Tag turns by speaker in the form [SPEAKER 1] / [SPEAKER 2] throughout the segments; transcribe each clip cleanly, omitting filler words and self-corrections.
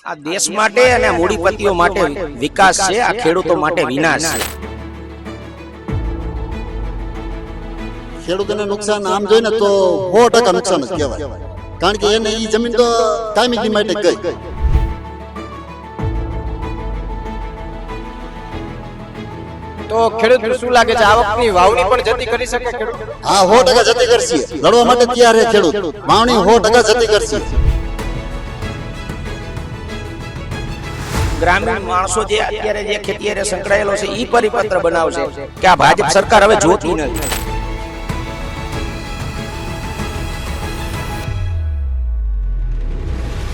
[SPEAKER 1] આ દેશ માટે અને મૂડીપતિઓ માટે વિકાસ છે, આ ખેડૂતો માટે વિનાશ છે.
[SPEAKER 2] ખેડૂતોને નુકસાન આમ જોઈને તો 100% નુકસાન જ કહેવાય, કારણ કે એને ઈ જમીન તો કાયમી માટે ગઈ.
[SPEAKER 3] તો ખેડૂત શું લાગે છે, આ વખતની વાવણી પણ જતી કરી શકે ખેડૂત?
[SPEAKER 2] હા, 100% જતી કરશે. લડવા માટે તૈયાર છે ખેડૂત. વાવણી 100% જતી કરશે.
[SPEAKER 1] ગ્રામીણ માણસો જે અત્યારે જે ખેતી સાથે સંકળાયેલો છે ઈ પરિપત્ર બનાવશે કે આ ભાજપ સરકાર હવે જોતી નથી.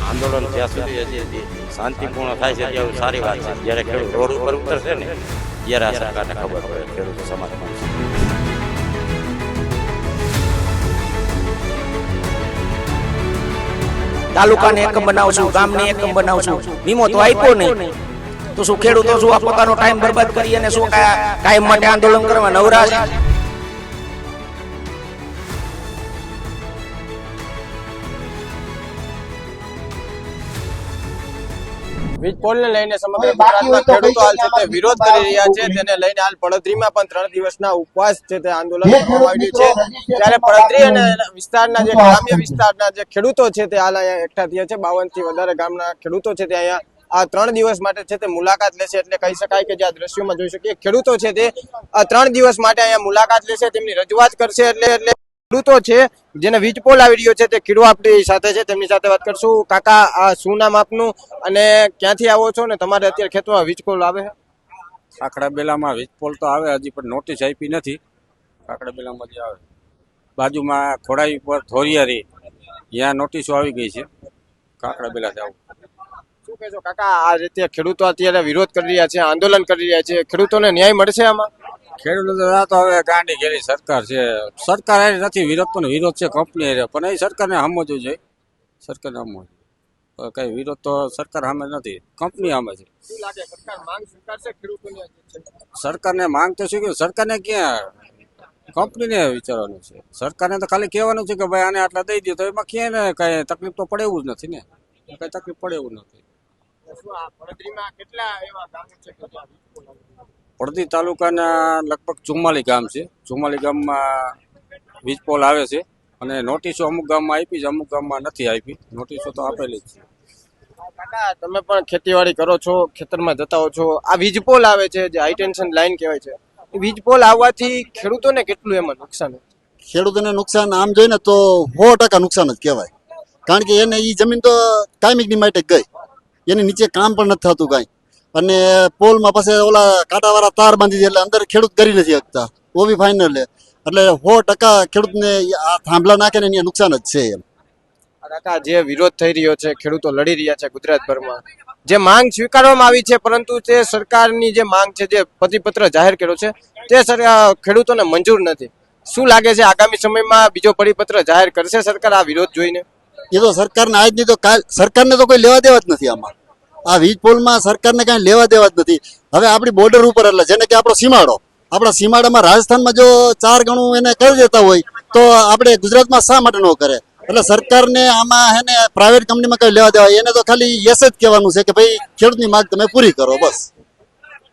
[SPEAKER 4] આંદોલન જ્યાં સુધી હજી શાંતિપૂર્ણ થાય છે ત્યાં સારી વાત છે. જ્યારે ખેડૂત રોડ ઉપર ઉતરશે ને ત્યારે આ સરકારને ખબર પડે ખેડૂતો સમાજમાં.
[SPEAKER 1] તાલુકાને એકમ બનાવશું, ગામને એકમ બનાવશું, વીમો તો આપ્યો નહીં, તો શું ખેડૂતો શું આ પોતાનો ટાઈમ બરબાદ કરી અને શું કાયમ માટે આંદોલન કરવા નવરા છે?
[SPEAKER 3] વીજ પોલને લઈને સમગ્ર ગુજરાતના ખેડૂતો હાલ છે તે વિરોધ કરી રહ્યા છે. તેને લઈને હાલ પડધરીમાં પણ 3 દિવસના ઉપવાસ છે તે આંદોલન કરવામાં આવ્યું છે. ત્યારે પડધરી અને વિસ્તારના જે ગ્રામ્ય વિસ્તારના જે ખેડૂતો છે તે હાલ અહીંયા એકઠા થયા છે. 52 થી વધારે ગામના ખેડૂતો છે તે અહીંયા આ 3 દિવસ માટે છે તે મુલાકાત લેશે. એટલે કહી શકાય કે જે આ દ્રશ્યોમાં જોઈ શકીએ ખેડૂતો છે તે આ 3 દિવસ માટે અહીંયા મુલાકાત લેશે, તેમની રજૂઆત કરશે. એટલે ખેડૂતો છે જેને વીજ પોલ આવી રહ્યો છે તે ખેડૂત આપણી સાથે છે, તેમની સાથે વાત કરશું. કાકા, આ શું નામ આપનું અને ક્યાંથી આવો છો ને તમારે અત્યારે ખેતરમાં વીજ પોલ આવે છે?
[SPEAKER 5] કાકડાબેલામાં વીજ પોલ તો આવે, હજી પણ નોટિસ આપી નથી. કાકડાબેલામાં જે આવે બાજુમાં ખોડાઈ પર થોરિયારી ત્યાં નોટિસો આવી ગઈ છે. કાકડાબેલાથી આવું.
[SPEAKER 3] શું કહેશો કાકા, આ રીતે ખેડૂતો અત્યારે વિરોધ કરી રહ્યા છે, આંદોલન કરી રહ્યા છે, ખેડૂતોને ન્યાય મળશે આમાં?
[SPEAKER 5] ખેડૂતો તો હવે ગાંડી ઘેરી સરકાર છે. સરકાર હારે નથી વિરોધ, પણ વિરોધ છે કંપની હારે. પણ એ સરકારને સમજવું જોઈએ, સરકારને સમજવું. કઈ વિરોધ તો સરકાર સામે નથી, કંપની સામે છે.
[SPEAKER 3] શું લાગે સરકાર માંગ સ્વીકારશે ખેડૂતોની?
[SPEAKER 5] સરકારને માંગ તો શું, સરકારને ક્યાં, કંપનીને વિચારવાનું છે. સરકારને તો ખાલી કહેવાનું છે કે ભાઈ આને આટલા દઈ દો, તો એમાં ક્યાંય ને કઈ તકલીફ તો પડે એવું જ નથી ને, કઈ તકલીફ પડે એવું નથી.
[SPEAKER 3] શું આ પડધરીમાં કેટલા એવા ગામો છે કે જ્યાં વીજ પોલ આવે છે?
[SPEAKER 5] પડધી તાલુકાના લગભગ 44 ગામ છે. 44 ગામમાં વીજ પોલ આવે છે અને નોટિસો અમુક ગામમાં આપી છે, અમુક ગામમાં નથી આપી. નોટિસો તો આપેલી જ છે.
[SPEAKER 3] કાકા, તમે પણ ખેતીવાડી કરો છો, ખેતરમાં જતા હો છો, આ વીજ પોલ આવે છે જે હાઈ ટેન્શન લાઈન કહેવાય છે, એ વીજ પોલ આવવાથી ખેડૂતોને કેટલું એમાં નુકસાન?
[SPEAKER 2] ખેડૂતોને નુકસાન આમ જોઈને તો 100% નુકસાન જ કહેવાય, કારણ કે એને ઈ જમીન તો કાયમી માટે ગઈ. એની નીચે કામ પણ નથી થતું કાંઈ. અને પોલમાં પાસે ઓલા કાંટાવાળા તાર બાંધી દે એટલે અંદર ખેડૂત કરી નથી શકતા. ઓ બી ફાઇનલ. એટલે 100% ખેડૂતને આ થાંભલા નાખે ને એને નુકસાન જ છે. એમ
[SPEAKER 3] કાકા, જે વિરોધ થઈ રહ્યો છે, ખેડૂતો લડી રહ્યા છે ગુજરાતભરમાં, જે માંગ સ્વીકારવામાં આવી છે, પરંતુ તે સરકારની જે માંગ છે, જે પરિપત્ર જાહેર કર્યો છે, તે ખેડૂતોને મંજૂર નથી. શું લાગે છે આગામી સમયમાં બીજો પરિપત્ર જાહેર કરશે સરકાર આ વિરોધ જોઈને?
[SPEAKER 2] એ તો સરકારને આજની તો કાલ સરકારને તો કોઈ લેવા દેવા જ નથી આમાં. આ વીજ પોલમાં સરકારને કાંઈ લેવા દેવા જ નથી. હવે આપણી બોર્ડર ઉપર, એટલે જેને કે આપણો સીમાડો, આપણા સીમાડામાં રાજસ્થાનમાં જો 4 ગણું એને કરી દેતા હોય તો આપણે ગુજરાતમાં શા માટે ન કરે? એટલે સરકારને આમાં હે ને પ્રાઇવેટ કંપનીમાં કઈ લેવા દેવા, એને તો ખાલી યસ જ કહેવાનું છે કે ભાઈ ખેડૂતની માંગ તમે પૂરી કરો, બસ.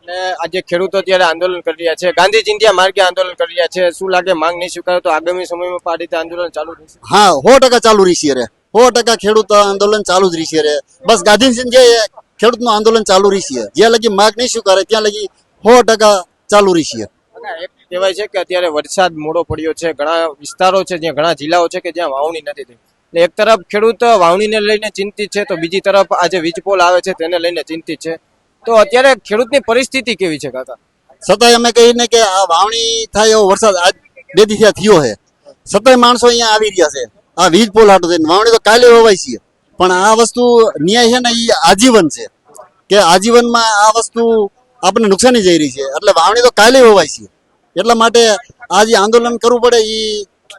[SPEAKER 3] અને આજે ખેડૂતો અત્યારે આંદોલન કરી રહ્યા છે, ગાંધી ચિંધ્યા માર્ગે આંદોલન કરી રહ્યા છે. શું લાગે, માંગ નહીં સ્વીકારે તો આગામી સમયમાં આ રીતે આંદોલન ચાલુ રહેશે?
[SPEAKER 2] હા, 100% ચાલુ રહેશે રે. 100% ખેડૂત આંદોલન ચાલુ જ રહેશે રે. બસ ગાંધી જે ખેડૂતનું આંદોલન ચાલુ રહેશે, જ્યાં લગી માંગ નહીં સ્વીકારે ત્યાં લગી 100% ચાલુ રહેશે.
[SPEAKER 3] એક કહેવાય છે કે અત્યારે વરસાદ મોડો પડ્યો છે, ઘણા વિસ્તારો છે જ્યાં, ઘણા જિલ્લાઓ છે કે જ્યાં વાવણી નથી થઈ. એટલે એક તરફ ખેડૂત વાવણીને લઈને ચિંતિત છે, તો બીજી તરફ આજે વીજ પોલ આવે છે તેને લઈને ચિંતિત છે. તો અત્યારે ખેડૂતની પરિસ્થિતિ કેવી છે કાકા?
[SPEAKER 2] છતાંય અમે કહીને કે આ વાવણી થાય એવો વરસાદ આજ 2 દિવસ થયો છે, છતાંય માણસો અહીંયા આવી રહ્યા છે આ વીજ પોલ હાટો થઈને. વાવણી તો કાલે વવાય છે, પણ આ વસ્તુ ન્યાય છે ને એ આજીવન છે, કે આજીવનમાં આ વસ્તુ આપણને નુકસાની જઈ રહી છે. એટલે વાવણી તો કાલે વવાય છે. એટલા માટે આ જે આંદોલન કરવું પડે એ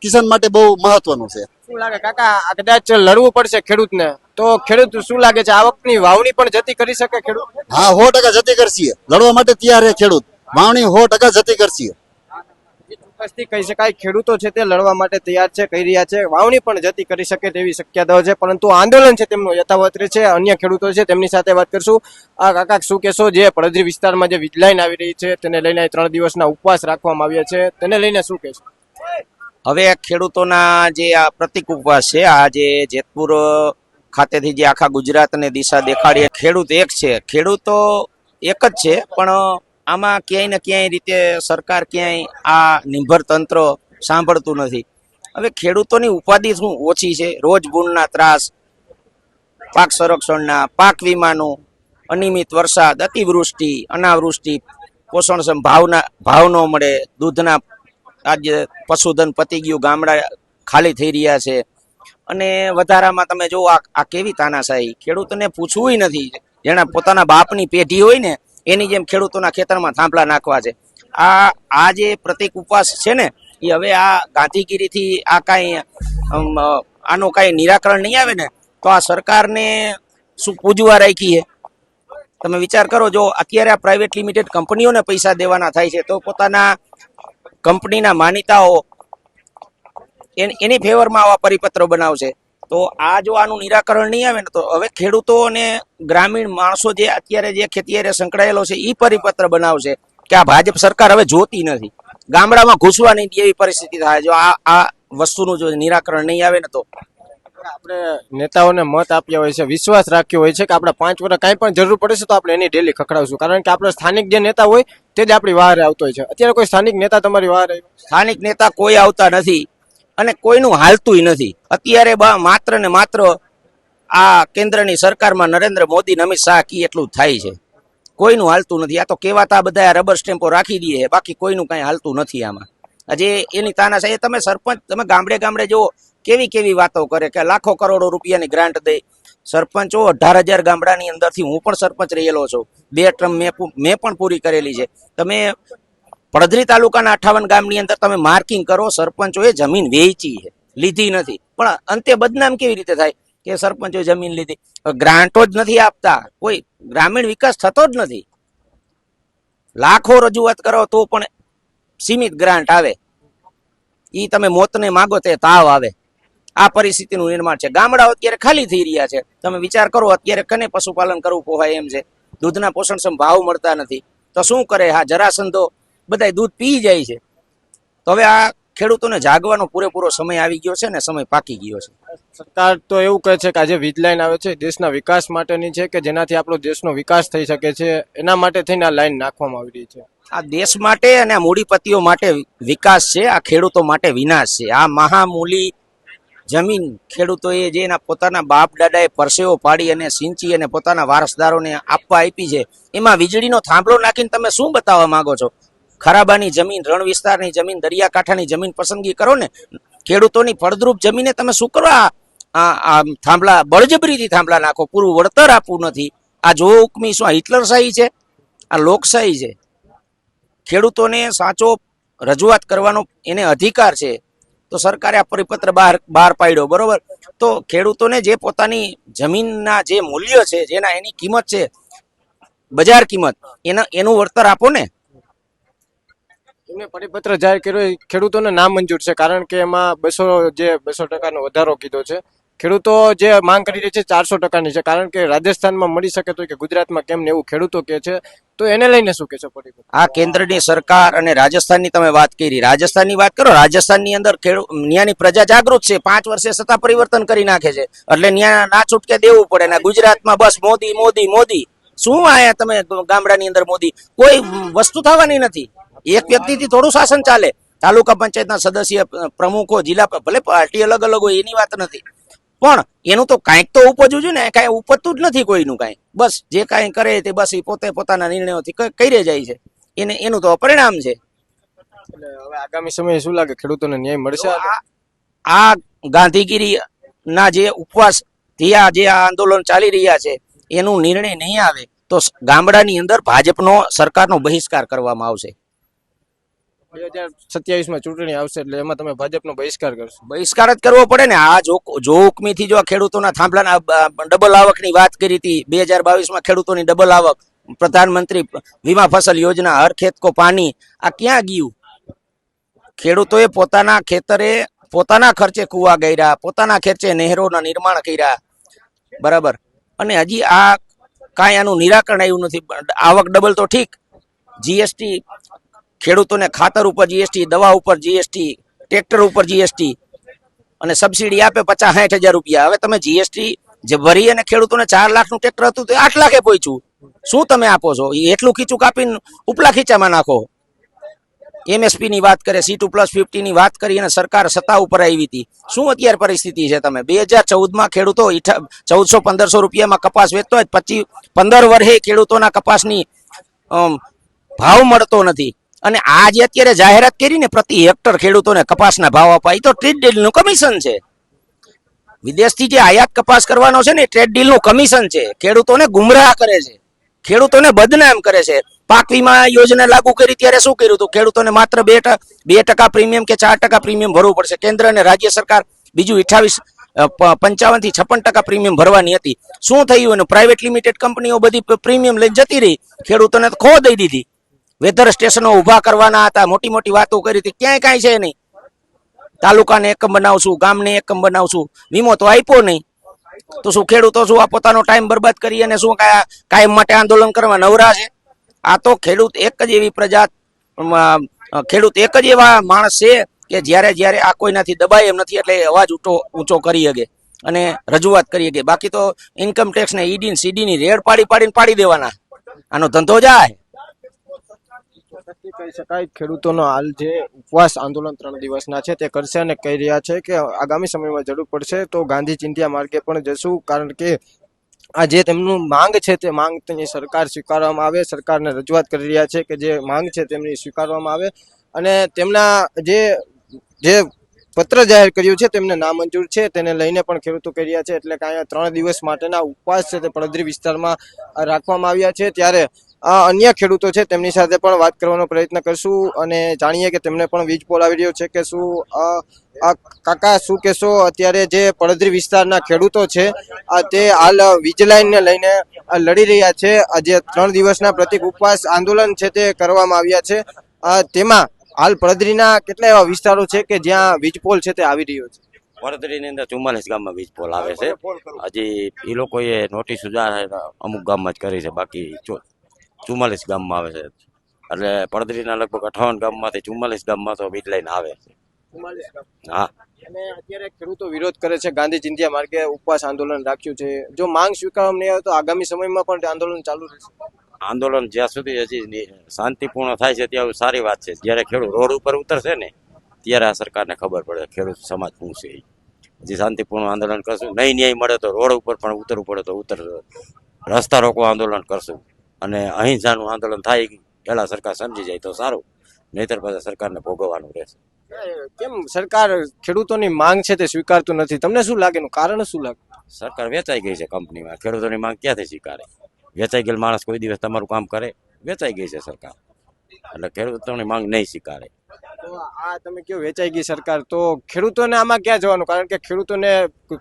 [SPEAKER 2] કિસાન માટે બહુ મહત્વનું છે.
[SPEAKER 3] શું લાગે કાકા, આ કદાચ લડવું પડશે ખેડૂતને, તો ખેડૂત શું લાગે છે આ વખતની વાવણી પણ જતી કરી શકે ખેડૂત?
[SPEAKER 2] હા, 100% જતી કરશે. લડવા માટે તૈયાર છે ખેડૂત. વાવણી 100% જતી કરશે.
[SPEAKER 3] ચોક્કસથી કહી શકાય ખેડૂતો છે તે લડવા માટે તૈયાર છે, કહી રહ્યા છે વાવણી પણ જતી કરી શકે તેવી શક્યતાઓ છે, પરંતુ આંદોલન છે તેમનું યથાવત રહે છે. અન્ય ખેડૂતો છે તેમની સાથે વાત કરશું. આ કાકા શું કહેશો, જે પડધરી વિસ્તારમાં જે વીજ લાઈન આવી રહી છે તેને લઈને 3 દિવસના ઉપવાસ રાખવામાં આવ્યા છે, તેને લઈને શું કહેશો?
[SPEAKER 1] હવે ખેડૂતોના જે આ પ્રતિક ઉપવાસ છે, આ જે જેતપુર ખાતેથી જે આખા ગુજરાતને દિશા દેખાડી, ખેડૂત એક છે, ખેડૂતો એક જ છે, પણ આમાં ક્યાંય ને ક્યાંય રીતે સરકાર ક્યાંય આ નિર્ભર તંત્ર સાંભળતું નથી. હવે ખેડૂતોની ઉપાધિ શું ઓછી છે? રોજ ગુણના ત્રાસ, પાક સંરક્ષણના, પાક વીમાનું, અનિયમિત વરસાદ, અતિવૃષ્ટિ, અનાવૃષ્ટિ, પોષણક્ષમ ભાવ ન મળે, દૂધના આજે પશુધન પતી ગયું, ગામડા ખાલી થઈ રહ્યા છે, અને વધારામાં તમે જો આ કેવી તાનાશાહી, ખેડૂતોને પૂછવું નથી. જેના પોતાના બાપની પેઢી હોય ને એની જેમ ખેડૂતોના ખેતરમાં થાંભલા નાખવા છે. આ જે પ્રતિક ઉપવાસ છે ને એ હવે આ ગાંધીગીરીથી આ કાંઈ આનું કાંઈ નિરાકરણ નહીં આવે ને તો આ સરકારને શું પૂજવા રાખી છે? તમે વિચાર કરો, જો અત્યારે આ પ્રાઇવેટ લિમિટેડ કંપનીઓને પૈસા દેવાના થાય છે તો પોતાના કંપનીના માનીતાઓ એની ફેવરમાં આવા પરિપત્રો બનાવશે. તો આ જો આનું નિરાકરણ નહીં આવે ને તો હવે ખેડૂતો અને ગ્રામીણ માણસો જે અત્યારે જે ખેતીયારે સંકળાયેલો છે એ પરિપત્ર બનાવશે કે આ ભાજપ સરકાર હવે જોતી નથી, ગામડામાં ઘૂસવા નહીં દે એવી પરિસ્થિતિ થાય જો આ વસ્તુનું જો નિરાકરણ નહીં આવે ને તો.
[SPEAKER 3] આપણે નેતાઓને મત આપ્યા હોય છે, વિશ્વાસ રાખ્યો હોય છે કે આપણે 5 વર્ષ કાંઈ પણ જરૂર પડે છે તો આપણે એની ડેલી ખખડાવશું, કારણ કે આપણે સ્થાનિક જે નેતા હોય તે જ આપણી વારે આવતો હોય છે. અત્યારે કોઈ સ્થાનિક નેતા તમારી વારે આવ્યો?
[SPEAKER 1] સ્થાનિક નેતા કોઈ આવતા નથી અને કોઈનું હાલતુંય નથી. અત્યારે માત્ર ને માત્ર આ કેન્દ્રની સરકારમાં નરેન્દ્ર મોદી ને અમિત શાહ કી એટલું જ થાય છે, કોઈનું હાલતું નથી. આ તો કહેવાતા બધા રબર સ્ટેમ્પો રાખી દઈએ, બાકી કોઈનું કાંઈ હાલતું નથી આમાં. હજી એની તાનાશાહી. તમે સરપંચ, તમે ગામડે ગામડે જુઓ કેવી વાતો કરે કે લાખો કરોડો રૂપિયાની ગ્રાન્ટ દે. સરપંચો 18,000 ગામડાની અંદરથી હું પણ સરપંચ રહેલો છું, 2 ટર્મ મેં પણ પૂરી કરેલી છે. તમે પડધરી તાલુકાના 58 ગામની અંદર તમે માર્કિંગ કરો, સરપંચોએ જમીન વેચી છે, લીધી નથી. પણ અંતે બદનામ કેવી રીતે થાય કે સરપંચોએ જમીન લીધી? ગ્રાન્ટો જ નથી આપતા, કોઈ ગ્રામીણ વિકાસ થતો જ નથી. લાખો રજૂઆત કરો તો પણ સીમિત ગ્રાન્ટ આવે. ઈ તમે મોતને માગો તે તાવ આવે. આ પરિસ્થિતિનું નિર્માણ છે. ગામડાઓ અત્યારે ખાલી થઈ રહ્યા છે. તમે વિચાર કરો, અત્યારે કને પશુપાલન કરવું પોહાય એમ છે? દૂધના પોષણક્ષમ ભાવ મળતા નથી તો શું કરે? હા, જરાસંધો બધા દૂધ પી જાય છે. તો હવે આ ખેડૂતોને જાગવાનો પૂરેપૂરો સમય આવી ગયો છે ને સમય પાકી ગયો છે.
[SPEAKER 3] સરકાર તો એવું કહે છે કે આજે વીજ લાઈન આવે છે દેશના વિકાસ માટેની છે, કે જેનાથી આપણો દેશનો વિકાસ થઈ શકે છે, એના માટે થઈને આ લાઈન નાખવામાં આવી રહી છે.
[SPEAKER 1] આ દેશ માટે અને આ મૂડીપતિઓ માટે વિકાસ છે, આ ખેડૂતો માટે વિનાશ છે. આ મહામૂલી જમીન ખેડૂતોએ જે એના પોતાના બાપ દાદાએ પરસેવો પાડી અને સિંચી અને પોતાના વારસદારોને આપવા આપી છે, એમાં વીજળીનો થાંભલો નાખીને તમે શું બતાવવા માંગો છો? ખરાબાની જમીન, રણ વિસ્તારની જમીન, દરિયાકાંઠાની જમીન પસંદગી કરો ને. ખેડૂતોની ફળદ્રુપ જમીને તમે શું કરવા આ થાંભલા બળજબરીથી થાંભલા નાખો? પૂરું વળતર આપવું નથી. આ જો હુકમી શું હિટલરશાહી છે? આ લોકશાહી છે. ખેડૂતોને સાચો રજૂઆત કરવાનો એને અધિકાર છે. તો સરકારે આ પરિપત્ર બહાર પાડ્યો, બરોબર. તો ખેડૂતોને જે પોતાની જમીનના જે મૂલ્ય છે, જેના એની કિંમત છે, બજાર કિંમત, એનું વળતર આપો ને.
[SPEAKER 3] એમને પરિપત્ર જાહેર કર્યો ખેડૂતોને નામંજૂર છે, કારણ કે એમાં 200% વધારો કીધો છે. ખેડૂતો જે માંગ કરી રહી છે 400%ની છે, કારણ કે રાજસ્થાનમાં મળી શકે તો કે ગુજરાતમાં કેમ ને એવું ખેડૂતો કહે છે. તો એને લઈને શું કહેશો પરિપત્ર?
[SPEAKER 1] આ કેન્દ્રની સરકાર અને રાજસ્થાનની તમે વાત કરી, રાજસ્થાનની વાત કરો. રાજસ્થાનની અંદર ન્યાની પ્રજા જાગૃત છે, 5 વર્ષે સત્તા પરિવર્તન કરી નાખે છે, એટલે ન્યા ના છૂટકે દેવું પડે ને. ગુજરાતમાં બસ મોદી મોદી મોદી. શું આયા તમે ગામડાની અંદર મોદી? કોઈ વસ્તુ થવાની નથી. એક વ્યક્તિથી થોડું શાસન ચાલે. તાલુકા પંચાયતના સદસ્ય, પ્રમુખો, જિલ્લા, ભલે પાર્ટી અલગ અલગ હોય એની વાત નથી, પણ એનું તો કાંઈક તો ઉપજવું જોઈએ ને. કાંઈ ઉપજતું જ નથી કોઈનું કાંઈ. બસ જે કાંઈ કરે તે બસ એ પોતે પોતાના નિર્ણયોથી કરી જાય છે. એનું તો પરિણામ છે.
[SPEAKER 3] એટલે હવે આગામી સમયે શું લાગે, ખેડૂતોને ન્યાય મળશે?
[SPEAKER 1] આ ગાંધીગીરી ના જે ઉપવાસ થયા, જે આ આંદોલન ચાલી રહ્યા છે, એનું નિર્ણય નહીં આવે તો ગામડાની અંદર ભાજપનો સરકારનો બહિષ્કાર કરવામાં આવશે.
[SPEAKER 3] 2027માં ચૂંટણી આવશે એટલે એમાં તમે ભાજપનો બહિષ્કાર કરશો?
[SPEAKER 1] બહિષ્કાર જ કરવો પડે ને. આ જો હુકમીથી જો ખેડૂતોના થાંભલાના ડબલ આવકની વાત કરી હતી, 2022માં ખેડૂતોની ડબલ આવક, પ્રધાનમંત્રી વીમા ફસલ યોજના, હર ખેત કો પાણી, આ ક્યાં ગયું? ખેડૂતોએ પોતાના ખેતરે પોતાના ખર્ચે કુવા ગાર્યા, પોતાના ખર્ચે નહેરોના નિર્માણ કર્યા, બરાબર. અને હજી આ કાંઈ આનું નિરાકરણ આવ્યું નથી. આવક ડબલ તો ઠીક, જીએસટી ખેડૂતોને ખાતર ઉપર જીએસટી, દવા ઉપર જીએસટી, ટ્રેક્ટર ઉપર જીએસટી અને સબસિડી આપે 50-60 હજાર રૂપિયા. હવે તમે જીએસટી જે ભરી અને ખેડૂતોને 4 લાખનું ટ્રેક્ટર હતું તો 8 લાખે પહોંચ્યું. શું તમે આપો છો? એ એટલું ખીચું કાપીને ઉપલા ખીચામાં નાખો. એમએસપી ની વાત કરે, C2+50 ની વાત કરી અને સરકાર સત્તા ઉપર આવી હતી. શું અત્યારે પરિસ્થિતિ છે? તમે 2014માં ખેડૂતો 1400-1500 રૂપિયામાં કપાસ વેચતો હોય, 15 વર્ષે ખેડૂતોના કપાસની ભાવ મળતો નથી. અને આ જે અત્યારે જાહેરાત કરી ને પ્રતિ હેક્ટર ખેડૂતોને કપાસના ભાવ આપવા, એ તો ટ્રેડ ડીલનું કમિશન છે. વિદેશથી જે આયાત કપાસ કરવાનો છે ને, ટ્રેડ ડીલનું કમિશન છે. ખેડૂતોને ગુમરાહ કરે છે, ખેડૂતોને બદનામ કરે છે. પાક વીમા યોજના લાગુ કરી ત્યારે શું કર્યું હતું? ખેડૂતોને માત્ર 2% પ્રીમિયમ કે 4% પ્રીમિયમ ભરવું પડશે. કેન્દ્ર અને રાજ્ય સરકાર બીજું 55 થી 56% પ્રીમિયમ ભરવાની હતી. શું થયું? અને પ્રાઇવેટ લિમિટેડ કંપનીઓ બધી પ્રીમિયમ લઈને જતી રહી, ખેડૂતોને ખો દઈ દીધી. વેધર સ્ટેશનો ઉભા કરવાના હતા, મોટી મોટી વાતો કરી હતી, ક્યાંય કાંઈ છે નહીં. તાલુકાને એકમ બનાવશું, ગામને એકમ બનાવશું, વીમો તો આપ્યો નહીં. તો શું ખેડૂતો શું આ પોતાનો ટાઈમ બરબાદ કરી અને શું કાયમ માટે આંદોલન કરવા નવરા છે? આ તો ખેડૂત એક જ એવી ખેડૂત એક જ એવા માણસ છે કે જ્યારે આ કોઈનાથી દબાય એમ નથી, એટલે અવાજ ઊંચો કરી શકે અને રજૂઆત કરી શકે. બાકી તો ઇન્કમ ટેક્સ ને ઈડી સીડી ની રેડ પાડી દેવાના. આનો ધંધો જાય.
[SPEAKER 3] કહી શકાય ખેડૂતોનો હાલ જે ઉપવાસ આંદોલન 3 દિવસના છે તે કરશે અને કહી રહ્યા છે કે આગામી સમયમાં જરૂર પડશે તો ગાંધી ચિંધ્યા માર્ગે પણ જશું, કારણ કે આ જે તેમનું માંગ છે તે માંગ તેની સરકાર સ્વીકારવામાં આવે. સરકારને રજૂઆત કરી રહ્યા છે કે જે માંગ છે તેમની સ્વીકારવામાં આવે અને તેમના જે પત્ર જાહેર કર્યું છે તેમને નામંજૂર છે, તેને લઈને પણ ખેડૂતો કહી રહ્યા છે. એટલે કે અહીંયા 3 દિવસ માટેના ઉપવાસ છે તે પડદરી વિસ્તારમાં રાખવામાં આવ્યા છે. ત્યારે અન્ય ખેડૂતો છે તેમની સાથે પણ વાત કરવાનો પ્રયત્ન કરશું અને જાણીએ કે તેમને પણ વીજ પોલ આવી રહ્યો છે કે શું. કાકા, શું કહેશો? અત્યારે જે પડદરી વિસ્તારના ખેડૂતો છે તે હાલ વીજ લાઈનને લઈને લડી રહ્યા છે. આજે 3 દિવસના પ્રતિક ઉપવાસ આંદોલન છે તે કરવામાં આવ્યા છે. તેમાં હાલ પડદરીના કેટલા એવા વિસ્તારો છે કે જ્યાં વીજ પોલ છે તે આવી રહ્યો છે?
[SPEAKER 4] પડદરીની અંદર 44 ગામમાં વીજ પોલ આવે છે. હજી એ લોકોએ નોટિસ અમુક ગામમાં જ કરી છે, બાકી 44 ગામમાં આવે છે. એટલે પડદરીના લગભગ 58 ગામમાંથી 44 ગામમાં તો વીજ લાઈન આવે છે. હા.
[SPEAKER 3] અને અત્યારે ખેડૂતો વિરોધ કરે છે, ગાંધી ચિંધ્યા માર્ગે ઉપવાસ આંદોલન રાખ્યું છે. જો માંગ સ્વીકારવામાં નહીં આવે તો આગામી સમયમાં પણ આંદોલન ચાલુ રહેશે.
[SPEAKER 4] આંદોલન જ્યાં સુધી હજી શાંતિપૂર્ણ થાય છે ત્યાં સારી વાત છે. જ્યારે ખેડૂત રોડ ઉપર ઉતરશે ને ત્યારે આ સરકારને ખબર પડે ખેડૂત સમાજ શું છે. હજી શાંતિપૂર્ણ આંદોલન કરશું, નહીં ન્યાય મળે તો રોડ ઉપર પણ ઉતરવું પડે તો રસ્તા રોકો આંદોલન કરશું. અને અહિંસાનું આંદોલન થાય પહેલા સરકાર સમજી જાય તો સારું, નહીતર પછી સરકારને ભોગવવાનું રહેશે.
[SPEAKER 3] કેમ સરકાર ખેડૂતોની માંગ છે તે સ્વીકારતું નથી? તમને શું લાગે, કારણ શું લાગે?
[SPEAKER 4] સરકાર વેચાઈ ગઈ છે કંપનીમાં. ખેડૂતોની માંગ ક્યાંથી સ્વીકારે? વેચાઈ ગયેલ માણસ કોઈ દિવસ તમારું કામ કરે? વેચાઈ ગઈ છે સરકાર, એટલે ખેડૂતોની માંગ નહીં સ્વીકારે.
[SPEAKER 3] તો આ તમે કયો વેચાઈ ગઈ સરકાર, તો ખેડૂતોને આમાં ક્યાં જવાનું? કારણ કે ખેડૂતોને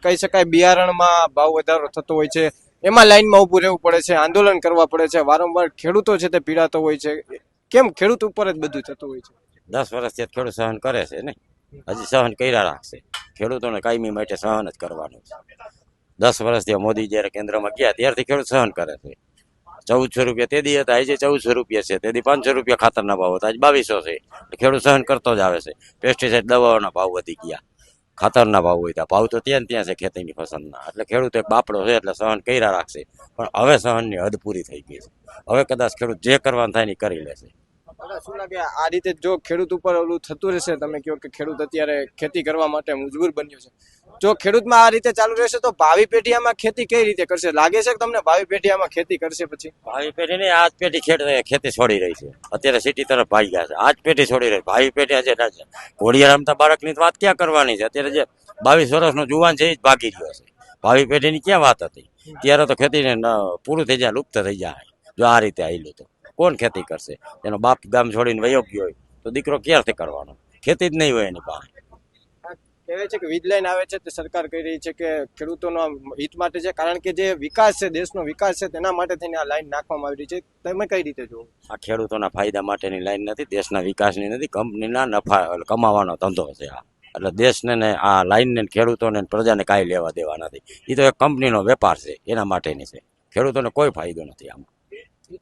[SPEAKER 3] કહી શકાય બિયારણમાં ભાવ વધારો થતો હોય છે, એમાં લાઈનમાં ઊભું રહેવું પડે છે, આંદોલન કરવા પડે છે, વારંવાર ખેડૂતો છે તે પીડાતો હોય છે. કેમ ખેડૂત ઉપર જ બધું થતું હોય છે?
[SPEAKER 4] 10 વર્ષથી ખેડૂત સહન કરે છે ને, હજી સહન કર્યા રાખશે. ખેડૂતોને કાયમી માટે સહન જ કરવાનું છે. 10 વર્ષથી મોદી જયારે કેન્દ્રમાં ગયા ત્યારથી ખેડૂત સહન કરે છે. 1400 રૂપિયા તે દી હતા, આજે 1400 રૂપિયા છે. તે દી 500 રૂપિયા ખાતરના ભાવ હતા, આજે 2200 છે. ખેડૂત સહન કરતો જ આવે છે. પેસ્ટિસાઇડ દવાઓના ભાવ વધી ગયા, ખાતરના ભાવ વધ્યા, ભાવ તો ત્યાં છે ખેતીની ફસલના. એટલે ખેડૂત એક બાપડો છે એટલે સહન કર્યા રાખશે. પણ હવે સહનની હદ પૂરી થઈ ગઈ છે. હવે કદાચ ખેડૂત જે કરવાનું થાય એ કરી લેશે.
[SPEAKER 3] શું લાગે આ રીતે જો ખેડૂત ઉપર ઓલું થતું રહેશે? તમે કહો કે ખેડૂત અત્યારે ખેતી કરવા માટે મજબૂર બન્યો છે. જો ખેડૂતમાં આ રીતે ચાલુ રહેશે તો ભાવિ પેઢી આમાં ખેતી કઈ રીતે કરશે? લાગે છે કે તમને ભાવિ પેઢી આમાં ખેતી કરશે? પછી
[SPEAKER 4] ભાવિ પેઢી ને આજ પેઢી ખેતી છોડી રહી છે. અત્યારે સિટી તરફ ભાગી ગયા છે. આજ પેઢી છોડી રહી. ભાવિ પેઢી આજે ઘોડિયા રમતા બાળકની વાત ક્યાં કરવાની છે? અત્યારે જે 22 વર્ષનો જુવાન છે એ જ ભાગી રહ્યો છે. ભાવિ પેઢીની ક્યાં વાત હતી? ત્યારે તો ખેતીને પૂરું થઈ જાય, લુપ્ત થઈ જાય. જો આ રીતે આવેલું તો કોણ ખેતી કરશે? એનો બાપ ગામ છોડીને વયો ગયો હોય તો દીકરો ક્યારથી કરવાનો? ખેતી જ નહીં હોય એની પાસે.
[SPEAKER 3] કહેવાય છે કે વીજ લાઈન આવે છે તે સરકાર કહી રહી છે કે ખેડૂતોના હિત માટે છે, કારણ કે જે વિકાસ છે, દેશનો વિકાસ છે, તેના માટે થઈને આ લાઈન નાખવામાં આવી રહી છે. તમે કઈ રીતે જુઓ?
[SPEAKER 4] આ ખેડૂતોના ફાયદા માટેની લાઈન નથી, દેશના વિકાસની નથી, કંપનીના નફા કમાવાનો ધંધો છે આ. એટલે દેશને ને આ લાઈનને ખેડૂતોને પ્રજાને કાંઈ લેવા દેવા નથી. એ તો એક કંપનીનો વેપાર છે, એના માટેની છે. ખેડૂતોને કોઈ ફાયદો નથી આમાં.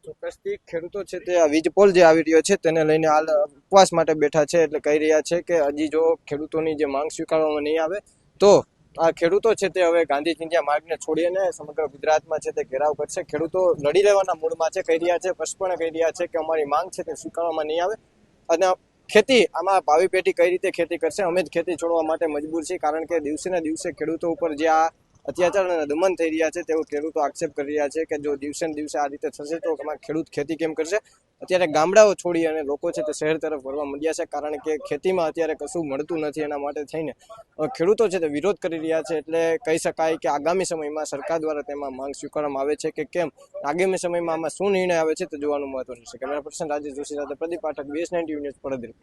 [SPEAKER 3] ચોક્કસથી ખેડૂતો છે તે આ વીજ પોલ જે આવી રહ્યો છે તેને લઈને હાલ ઉપવાસ માટે બેઠા છે. એટલે કહી રહ્યા છે કે હજી જો ખેડૂતોની જે માંગ સ્વીકારવામાં નહીં આવે તો આ ખેડૂતો છે તે હવે ગાંધી ચિંધ્યા માર્ગને છોડીને સમગ્ર ગુજરાતમાં છે તે ઘેરાવ કરશે. ખેડૂતો લડી લેવાના મૂડમાં છે, કહી રહ્યા છે, સ્પષ્ટપણે કહી રહ્યા છે કે અમારી માંગ છે તે સ્વીકારવામાં નહીં આવે. અને ખેતી આમાં ભાવિ પેઢી કઈ રીતે ખેતી કરશે, અમે જ ખેતી છોડવા માટે મજબૂર છીએ, કારણ કે દિવસે ને દિવસે ખેડૂતો ઉપર જે આ અત્યાચાર અને દમન થઈ રહ્યા છે તેઓ ખેડૂતો આક્ષેપ કરી રહ્યા છે કે જો દિવસે ને દિવસે આ રીતે થશે તો ખેડૂત ખેતી કેમ કરશે. અત્યારે ગામડાઓ છોડી અને લોકો છે તે શહેર તરફ વળવા માંડ્યા છે, કારણ કે ખેતીમાં અત્યારે કશું મળતું નથી. એના માટે થઈને ખેડૂતો છે તે વિરોધ કરી રહ્યા છે. એટલે કહી શકાય કે આગામી સમયમાં સરકાર દ્વારા તેમાં માંગ સ્વીકારવામાં આવે છે કે કેમ, આગામી સમયમાં આમાં શું નિર્ણય આવે છે તે જોવાનું મહત્વનું છે. કેમેરા પર્સન રાજેશ જોશી સાથે પ્રદીપ પાઠક, BS19 ન્યૂઝ, વડોદરા.